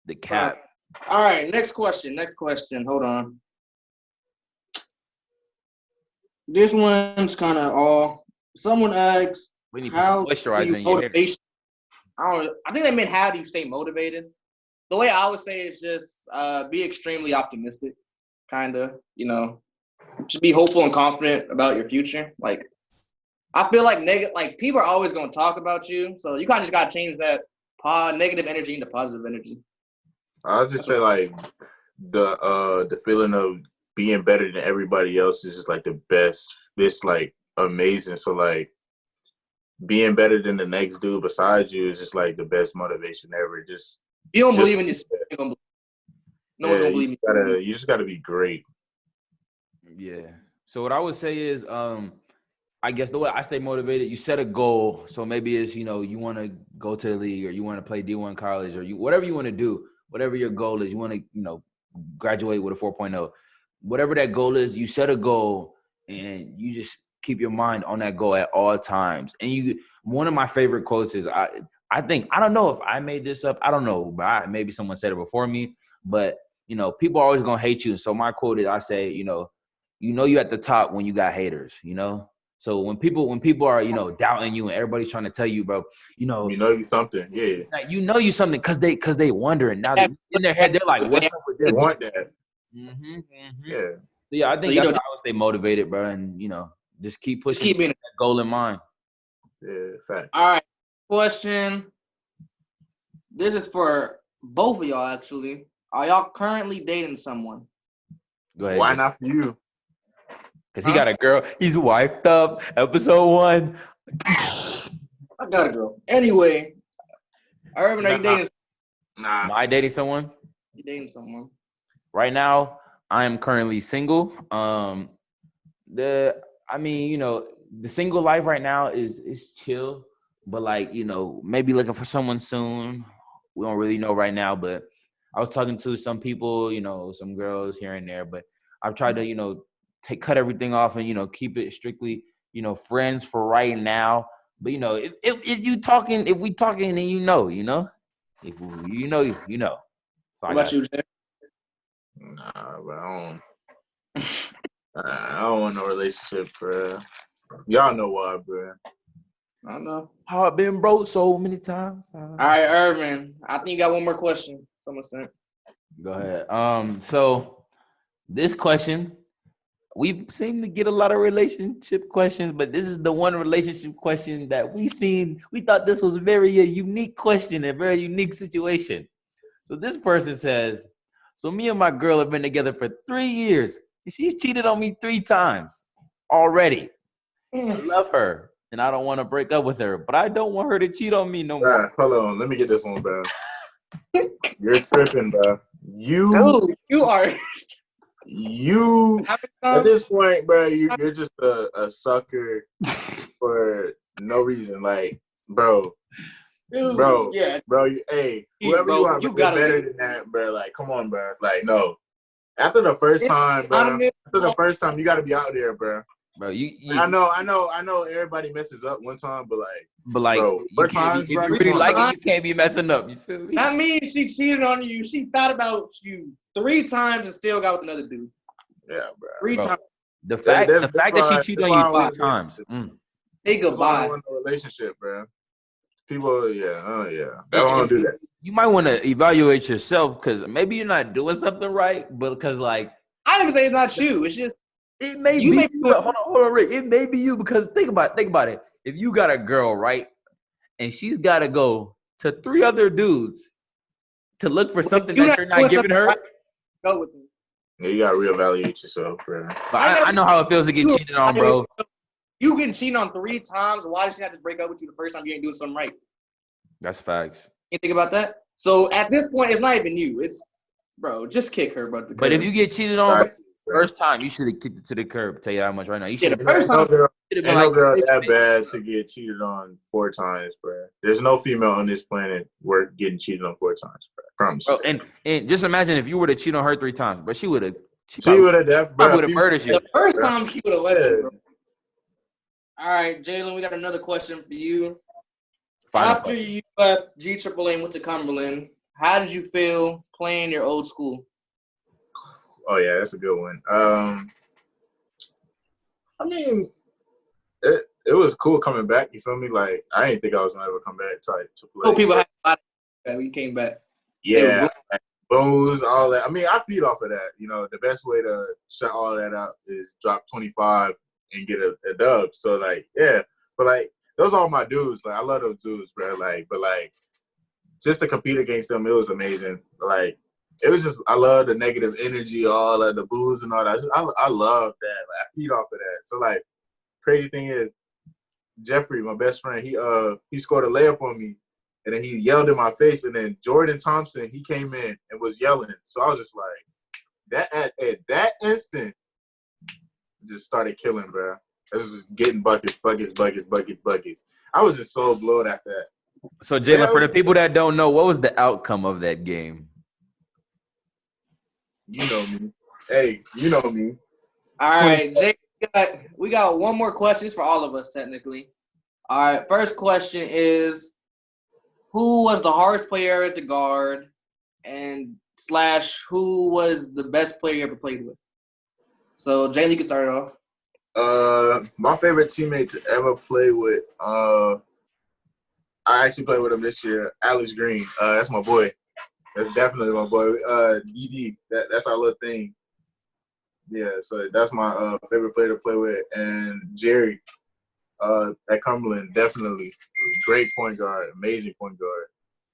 The cap. All right, next question. Hold on. This one's kind of all. Someone asked, we need how moisturizer in motivation? I think they meant how do you stay motivated? The way I would say is just be extremely optimistic, kind of, just be hopeful and confident about your future. Like, I feel like people are always going to talk about you, so you kind of just got to change that negative energy into positive energy. I'll just say like the feeling of being better than everybody else is just like the best. It's like amazing. So like being better than the next dude beside you is just like the best motivation ever. Just you don't believe in yourself. No one's gonna believe you. You just gotta be great. Yeah. So what I would say is, I guess the way I stay motivated, you set a goal. So maybe it's, you want to go to the league or you want to play D1 college or whatever you want to do, whatever your goal is, you want to, graduate with a 4.0. Whatever that goal is, you set a goal and you just keep your mind on that goal at all times. And one of my favorite quotes is, I think, I don't know if I made this up. I don't know, but maybe someone said it before me, but people are always going to hate you. And so my quote is, I say, you're at the top when you got haters, So when people are, doubting you and everybody's trying to tell you, bro, you know you something. Yeah. Like, you something because they wondering. Now in their head, they're like, what's up with this? They want that. Mm-hmm. Yeah. So yeah, I think that's how I would stay motivated, bro. And, just keep pushing, keep that goal in mind. Yeah, fact. All right. Question. This is for both of y'all, actually. Are y'all currently dating someone? Go ahead. Why not for you? Because he got a girl. He's wifed up. Episode 1. I got a girl. Anyway, Irvin, are you dating? Nah. Am I dating someone? You dating someone? Right now, I am currently single. The single life right now is chill, but like, maybe looking for someone soon. We don't really know right now, but I was talking to some people, some girls here and there, but I've tried to, cut everything off and, keep it strictly, friends for right now. But if we talking, then you know. If you know. So What about you, Jay? Nah, but I don't want no relationship, bro. Y'all know why, bro. I don't know. How I've been broke so many times. All right, Irvin. I think you got one more question. Someone sent. Go ahead. So this question, we seem to get a lot of relationship questions, but this is the one relationship question that we thought this was a unique question, a very unique situation. So this person says, so me and my girl have been together for 3 years. And she's cheated on me 3 times already. I love her, and I don't want to break up with her, but I don't want her to cheat on me no more. Right, hold on. Let me get this one, bro. You're tripping, bro. Dude, you are. You at this point, bro, you're just a sucker for no reason. Like, bro. Dude, bro, yeah. Bro, whoever bro, you are, you bro, gotta better than that, bro. Like, come on, bro. Like, no. After the first time, bro. You got to be out there, bro. Bro, I know. Everybody messes up one time, but bro, if you really like it, you can't be messing up. You feel me? That means she cheated on you. She thought about you 3 times and still got with another dude. Yeah, bro. 3 times. The fact that she cheated on you 3 times. Say goodbye. I want a relationship, bro. People, yeah. I don't want to do that. You might want to evaluate yourself because maybe you're not doing something right, but because I didn't say it's not you. It's just it may be you. Hold on, Rick. It may be you because think about it. If you got a girl, right, and she's got to go to 3 other dudes to look for something that you're not giving her. Go with me. Yeah, you gotta reevaluate yourself, bro. I know how it feels to get cheated on, bro. You getting cheated on 3 times. Why did she have to break up with you the first time you ain't doing something right? That's facts. You think about that? So at this point, it's not even you. It's, bro, just kick her, bro. But if you get cheated on first time, you should have kicked it to the curb. Tell you that much right now. You should have. The first time. Ain't no girl that bad to get cheated on 4 times, bro. There's no female on this planet worth getting cheated on 4 times, bro. I promise. Bro, and just imagine if you were to cheat on her 3 times, but she would have. She would have murdered you. The first time she would have let you, bro. All right, Jaelen, we got another question for you. After you left GAAA and went to Cumberland, how did you feel playing your old school? Oh yeah, that's a good one. I mean, it was cool coming back. You feel me? Like I didn't think I was gonna ever come back to play. Cool people had a lot of when you came back. Yeah, booze, all that. I mean, I feed off of that. The best way to shut all that out is drop 25 and get a dub. So but those are all my dudes. Like I love those dudes, bro. But just to compete against them, it was amazing. It was just I love the negative energy, all of the booze and all that. I love that. I feed off of that. So crazy thing is, Jeffrey, my best friend, he scored a layup on me, and then he yelled in my face, and then Jordan Thompson, he came in and was yelling. So I was just like, that at that instant, just started killing, bro. I was just getting buckets. I was just so blown after that. So Jaelen, for the people that don't know, what was the outcome of that game? You know me. Hey, you know me. All right, Jay, we got one more question. It's for all of us, technically. All right, first question is, who was the hardest player at the guard and / who was the best player you ever played with? So, Jaelen, you can start it off. My favorite teammate to ever play with, I actually played with him this year, Alex Green. That's my boy. That's definitely my boy. DD, that's our little thing. Yeah, so that's my favorite player to play with. And Jerry at Cumberland, definitely. Great point guard, amazing point guard.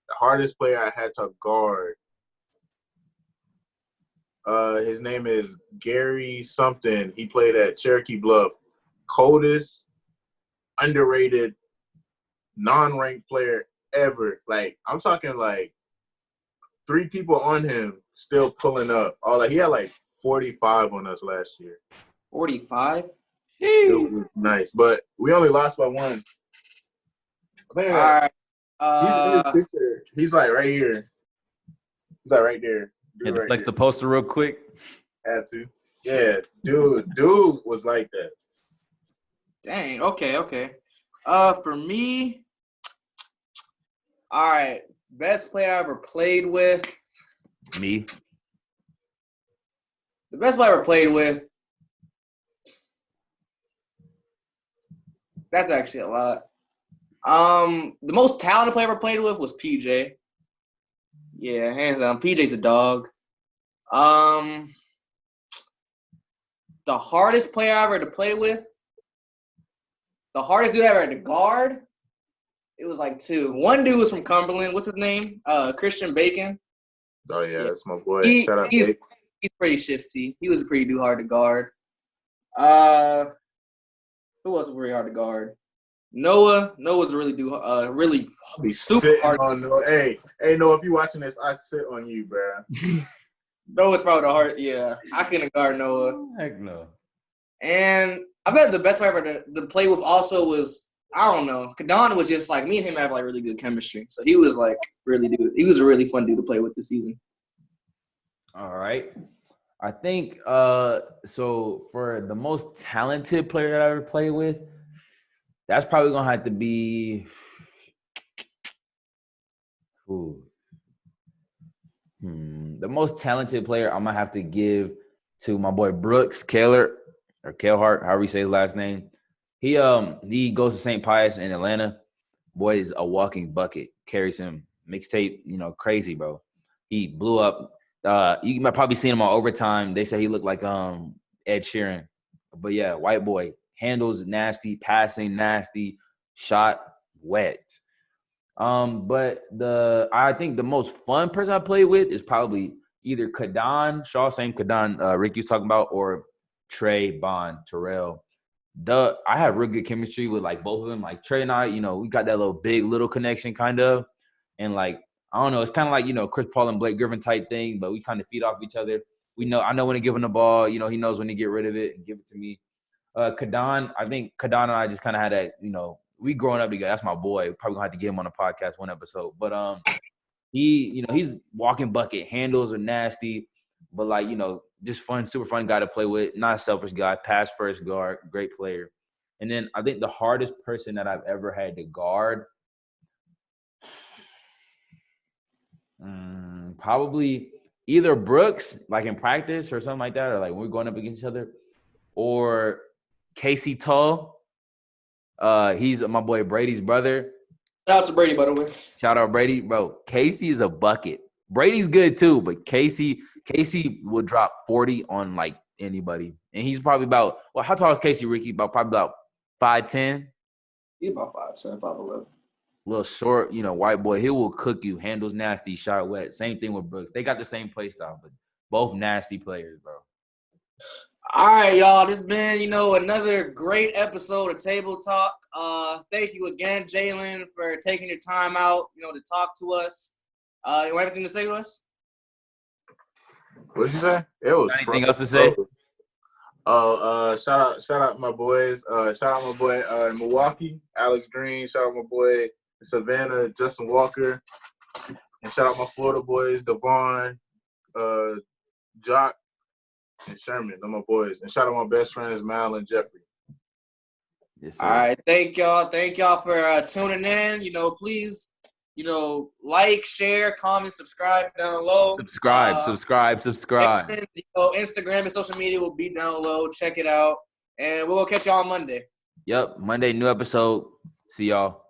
The hardest player I had to guard, his name is Gary something. He played at Cherokee Bluff. Coldest, underrated, non-ranked player ever. I'm talking 3 people on him still pulling up. He had 45 on us last year. 45? It was nice, but we only lost by 1. Man, all right. He's in his picture. He's right here. He's right there. Had to flex the poster real quick. Had to. Yeah, dude was like that. Dang. Okay. For me, all right, best player I ever played with. Me. The best player I ever played with. That's actually a lot. The most talented player I ever played with was PJ. Yeah, hands down. PJ's a dog. The hardest player I ever had to play with, the hardest dude I ever had to guard, it was like two. One dude was from Cumberland. What's his name? Christian Bacon. Oh, yeah, that's my boy. Shout out, he's pretty shifty. He was pretty hard to guard. Who else was really hard to guard? Noah's really super hard. Hey, Noah, if you watching this, I sit on you, bro. Noah's probably the hard. Yeah, I couldn't guard Noah. Heck no. And I bet the best player ever to play with also was, I don't know, Kadon was just like, me and him have like really good chemistry. So he was like he was a really fun dude to play with this season. All right. I think so for the most talented player that I ever played with, that's probably gonna have to be the most talented player I'm gonna have to give to my boy Brooks Kaler or Kalehart, however you say his last name. He goes to St. Pius in Atlanta. Boy is a walking bucket. Carries him mixtape, crazy, bro. He blew up. You might probably seen him on Overtime. They say he looked like Ed Sheeran. But yeah, white boy. Handles nasty, passing nasty, shot wet. But I think the most fun person I played with is probably either Kadon, same Kadon Ricky was talking about, or Trey, Bond, Terrell. I have real good chemistry with like both of them. Like Trey and I, we got that little connection kind of. And like, I don't know, it's kind of like, Chris Paul and Blake Griffin type thing, but we kind of feed off each other. I know when to give him the ball, he knows when to get rid of it and give it to me. Kadon, I think Kadon and I just kind of had that, we growing up together. That's my boy. Probably gonna have to get him on the podcast one episode. But he's walking bucket. Handles are nasty, but like, just fun, super fun guy to play with. Not a selfish guy. Pass first guard, great player. And then I think the hardest person that I've ever had to guard, probably either Brooks, like in practice or something like that, or like when we're going up against each other, or Casey Tull. He's my boy Brady's brother. Shout out to Brady, by the way. Shout out Brady, bro. Casey is a bucket. Brady's good too, but Casey will drop 40 on like anybody, and he's probably about how tall is Casey, Ricky? Probably about 5'10". He's about 5'10", 5'11". Little short, white boy. He will cook you. Handles nasty, shot wet. Same thing with Brooks. They got the same play style, but both nasty players, bro. All right, y'all. This has been, another great episode of Table Talk. Thank you again, Jaelen, for taking your time out, to talk to us. You have anything to say to us? What did you say? It was anything else to say? Shout out my boys. Shout out my boy in Milwaukee, Alex Green. Shout out my boy in Savannah, Justin Walker. And shout out my Florida boys, Devon, Jock, and Sherman. They're my boys. And shout out my best friends, Mal and Jeffrey. Yes, sir. All right. Thank y'all. Thank y'all for tuning in. Please, like, share, comment, subscribe down low. Subscribe. Instagram and social media will be down low. Check it out. And we'll catch y'all on Monday. Yep. Monday, new episode. See y'all.